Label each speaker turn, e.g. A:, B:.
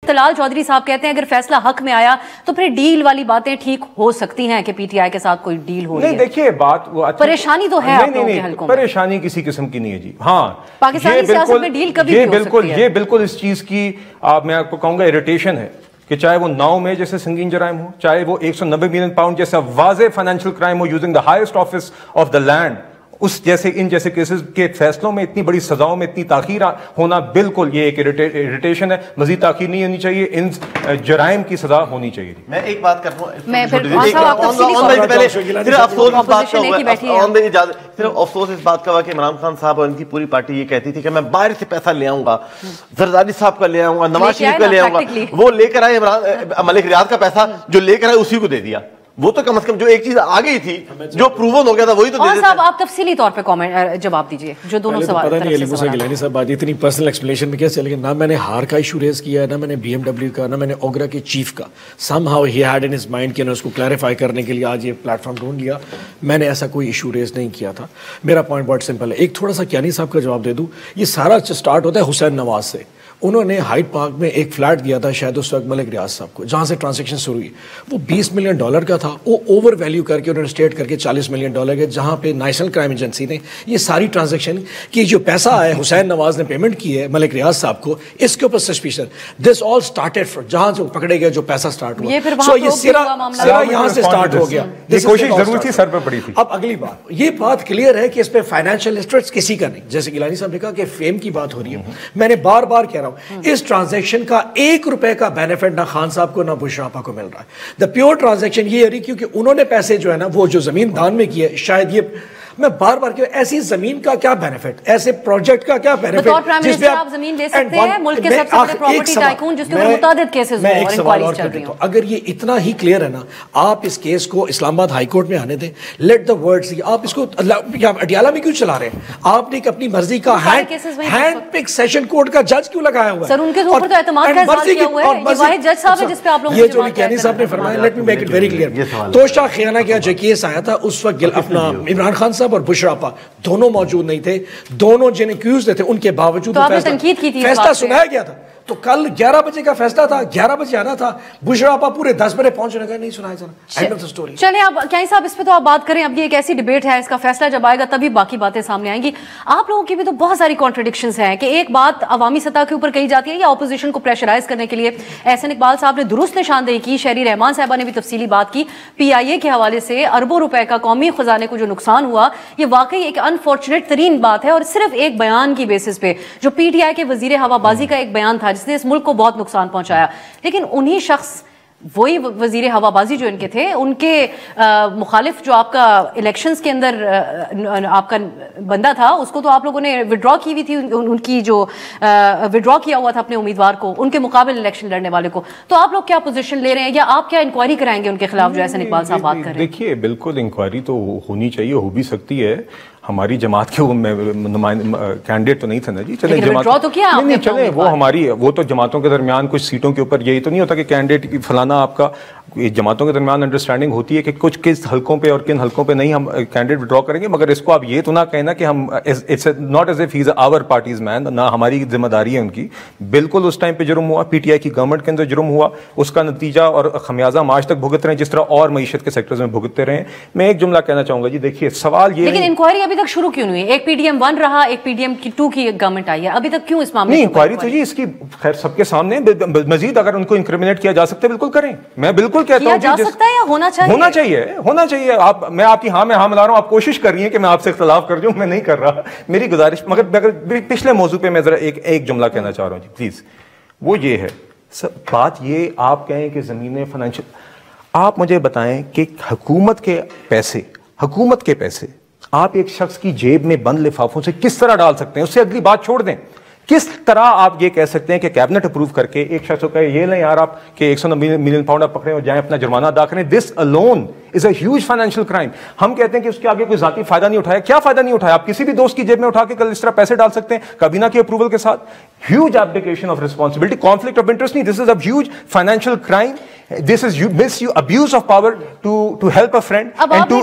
A: طلال چودھری صاحب کہتے ہیں اگر فیصلہ حق میں آیا تو پھر ڈیل والی باتیں ٹھیک ہو سکتی ہیں کہ پی ٹی آئی کے ساتھ کوئی ڈیل ہو رہی ہے.
B: نہیں دیکھیے بات
A: پریشانی تو ہے آپ لوگوں کے حلقوں میں.
B: پریشانی کسی قسم کی نہیں ہے جی. ہاں
A: پاکستانی سیاست میں ڈیل کبھی بھی ہو سکتی ہے.
B: یہ بالکل اس چیز کی میں آپ کو کہوں گا اریٹیشن ہے کہ چاہے وہ 9 میں جیسے سنگین جرائم ہو, چاہے وہ 190 ملین پاؤنڈ جیسا واضح فائنینشیل کرائم ہو using the highest office of the land, اس جیسے ان جیسے کیسز کے فیصلوں میں اتنی بڑی سزاؤں میں اتنی تاخیر ہونا بالکل یہ ایک اریٹیشن ہے. مزید تاخیر نہیں ہونی چاہیے, ان جرائم کی سزا ہونی چاہیے.
C: میں ایک بات کرتا ہوں,
A: میں
C: صرف افسوس اس بات کا ہوا کہ عمران خان صاحب اور ان کی پوری پارٹی یہ کہتی تھی کہ میں باہر سے پیسہ لے آؤں گا, زرداری صاحب کا لے آؤں گا, نواز شریف کا لے آؤں گا. وہ لے کر آئے ملک ریاض کا پیسہ جو لے کر آئے اسی کو دے دیا. وہ تو کم از کم جو ایک چیز آ گئی تھی جو پروون ہو گیا تھا وہی تو دے دیتے.
A: صاحب آپ تفصیلی طور پہ جواب دیجئے جو دونوں سوال.
D: پتہ نہیں علی موسیٰ گیلانی صاحب بات اتنی پرسنل ایکسپلینیشن میں کیا چلے گا. نہ میں نے ہار کا ایشو ریز کیا ہے, نہ میں نے بی ایم ڈبلیو کا, نہ میں نے اوگرا کے چیف کا. Some how he had in his mind کہ اس کو کلیریفائی کرنے کے لیے آج یہ پلیٹ فارم ڈھونڈ لیا. میں نے ایسا کوئی ایشو ریز نہیں کیا تھا. میرا پوائنٹ بہت سمپل ہے. ایک تھوڑا سا کیانی صاحب کا جواب دے دوں. یہ سارا اسٹارٹ ہوتا ہے حسین نواز سے. انہوں نے ہائیڈ پارک میں ایک فلیٹ دیا تھا شاید اس وقت ملک ریاض صاحب کو, جہاں سے ٹرانزیکشن شروع ہوئی. وہ $20 ملین کا تھا. وہ اوور ویلیو کر کے انہوں نے اسٹیٹ کر کے $40 ملین کے, جہاں پہ نیشنل کرائم ایجنسی نے یہ ساری ٹرانزیکشن کی جو پیسہ آیا حسین نواز نے پیمنٹ کی ہے ملک ریاض صاحب کو, اس کے اوپر suspicion. This all started from جہاں سے پکڑے گئے جو پیسہ اسٹارٹ ہوا. سو یہ سرا یہاں سے اسٹارٹ ہو گیا.
B: یہ کوشش ضرور تھی, سر پہ پڑی تھی.
D: اب اگلی بات, یہ بات کلیئر ہے کہ اس پہ فائنینشیل انٹرسٹ کسی کا نہیں. جیسے گیلانی صاحب نے کہا کہ فیم کی بات ہو رہی ہے. میں نے بار بار کہہ رہا ہوں اس ٹرانزیکشن کا $1 کا بینیفٹ نہ خان صاحب کو نہ بشراپا کو مل رہا ہے. دا پیور ٹرانزیکشن یہ ہے کیونکہ انہوں نے پیسے جو ہے نا وہ جو زمین دان میں کی ہے, شاید یہ میں بار بار کہ ایسی زمین کا کیا بینیفٹ, ایسے پروجیکٹ کا کیا بینیفٹ
A: جس پہ آپ زمین لے سکتے ہیں. ملک کے سب سے بڑے پراپرٹی ٹائکون جس کے اوپر متعدد کیسز ہوئے اور انکوائریز چل رہی ہیں.
D: اگر یہ اتنا ہی کلیئر ہے نا, آپ اس کیس کو اسلام آباد ہائی کورٹ میں آنے دیں. لیٹ دا ورڈز, آپ اس کو اڈیالہ میں کیوں چلا رہے ہیں؟ آپ نے اپنی مرضی کا ہینڈ پک سیشن کورٹ کا جج کیوں لگایا ہوا ہے؟
A: سر ان کے اوپر تو اعتماد کا اظہار کیا ہوا ہے. یہ واحد جج صاحب ہے جس پہ آپ لوگوں
D: یہ جو کیانی صاحب نے فرمایا, let me make it very clear. Toshakhana کا جو کیس آیا تھا اس وقت اپنا عمران خان صاحب اور بشراپا دونوں موجود نہیں تھے. دونوں جن ایکیوزڈ تھے ان کے باوجود فیصلہ سنایا گیا تھا. تو کل 11 بجے کا فیصلہ تھا, 11 بجے آنا تھا. بشراپا پورے 10 بجے پہنچنے کا نہیں سنایا جانا. And of the story.
A: چلیں اب کیا صاحب اس پہ تو آپ بات کریں. اب یہ ایک ایسی ڈیبیٹ ہے, اس کا فیصلہ جب آئے گا تبھی باقی باتیں سامنے آئیں گی. آپ لوگوں کی بھی تو بہت ساری کانٹرڈکشنز ہیں کہ ایک بات عوامی سطح کے اوپر کہی جاتی ہے یا اپوزیشن کو پریشرائز کرنے کے لیے. احسن اقبال صاحب نے درست نشاندہی کی, شہری رحمان صاحبہ نے بھی تفصیلی بات کی. پی آئی اے کے حوالے سے اربوں روپے کا قومی خزانے کو جو نقصان ہوا یہ واقعی ایک انفارچونیٹ ترین بات ہے, اور صرف ایک بیان کی بیسس پہ جو پی ٹی آئی کے وزیر ہوا بازی کا ایک بیان تھا جس نے اس ملک کو بہت نقصان پہنچایا. لیکن انہی شخص وہی وزیر ہوا بازی جو ان کے تھے, ان کے مخالف جو آپ کا الیکشنز کے اندر آپ کا بندہ تھا اس کو تو آپ لوگوں نے وڈرا کی ہوئی تھی, ان کی جو وڈرا کیا ہوا تھا اپنے امیدوار کو, ان کے مقابل الیکشن لڑنے والے کو. تو آپ لوگ کیا پوزیشن لے رہے ہیں یا آپ کیا انکوائری کرائیں گے ان کے خلاف جو احسن اقبال صاحب بات کر رہے ہیں؟
B: دیکھیے بالکل انکوائری تو ہونی چاہیے, ہو بھی سکتی ہے. ہماری جماعت کے کینڈیڈیٹ تو نہیں تھے نا جی. چلیں جماعت نہیں چلیں وہ ہماری, وہ تو جماعتوں کے درمیان کچھ سیٹوں کے اوپر یہی تو نہیں ہوتا کہ کینڈیڈیٹ فلانا آپ کا, جماعتوں کے درمیان انڈرسٹینڈنگ ہوتی ہے کہ کچھ کس حلقوں پہ اور کن حلقوں پہ نہیں ہم کینڈیڈیٹ وڈرا کریں گے. مگر اس کو آپ یہ تو نہ کہنا کہ ہم it's not as if he is our parties man, نہ ہماری ذمہ داری ہے ان کی. بالکل اس ٹائم پہ جرم ہوا, پی ٹی آئی کی گورنمنٹ کے اندر جرم ہوا, اس کا نتیجہ اور خمیازہ ہم آج تک بھگت رہے ہیں جس طرح اور معیشت کے سیکٹرز میں بھگتتے رہے ہیں. میں ایک جملہ کہنا چاہوں گا جی, دیکھیے سوال یہ,
A: لیکن انکوائری ابھی تک شروع کیوں نہیں ہوئی؟ ایک پی ڈی ایم 1 رہا, ایک پی ڈی ایم 2 کی گورنمنٹ آئی ہے, ابھی تک کیوں اس معاملے
B: نہیں انکوائری تو جی اس کی خیر سب کے سامنے. مزید اگر ان کو انکریمنیٹ کیا جا سکتا ہے بالکل کریں. میں بالکل کہتا ہوں
A: ہونا
B: چاہیے. آپ میں آپ کی ہاں میں ہاں ملا رہا ہوں, آپ کوشش کر رہی ہیں کہ میں آپ سے اختلاف کر جاؤں, میں نہیں کر رہا, میری گزارش. مگر پچھلے موضوع پہ میں ذرا ایک جملہ کہنا چاہ رہا ہوں جی پلیز. وہ یہ ہے بات, یہ آپ کہیں کہ زمینیں فائنینشیل, آپ مجھے بتائیں کہ حکومت کے پیسے آپ ایک شخص کی جیب میں بند لفافوں سے کس طرح ڈال سکتے ہیں؟ اس سے اگلی بات چھوڑ دیں. کس طرح آپ یہ کہہ سکتے ہیں کہ کیبنٹ اپروو کر کے ایک شخص کو کہے یہ لیں یار آپ کہ 190 ملین پاؤنڈ آپ پکڑیں اور جائیں اپنا جرمانہ ادا کریں. دس alone is a huge financial crime. ہم کہتے ہیں کہ اس کے آگے کوئی ذاتی فائدہ نہیں اٹھایا. کیا فائدہ نہیں اٹھایا؟ آپ کسی بھی دوست کی جیب میں اٹھا کے کل اس طرح پیسے ڈال سکتے ہیں کابینہ کی اپروول کے ساتھ. Huge abdication of responsibility, conflict of interest نہیں. This is a huge financial crime. This is abuse of power to help a friend and to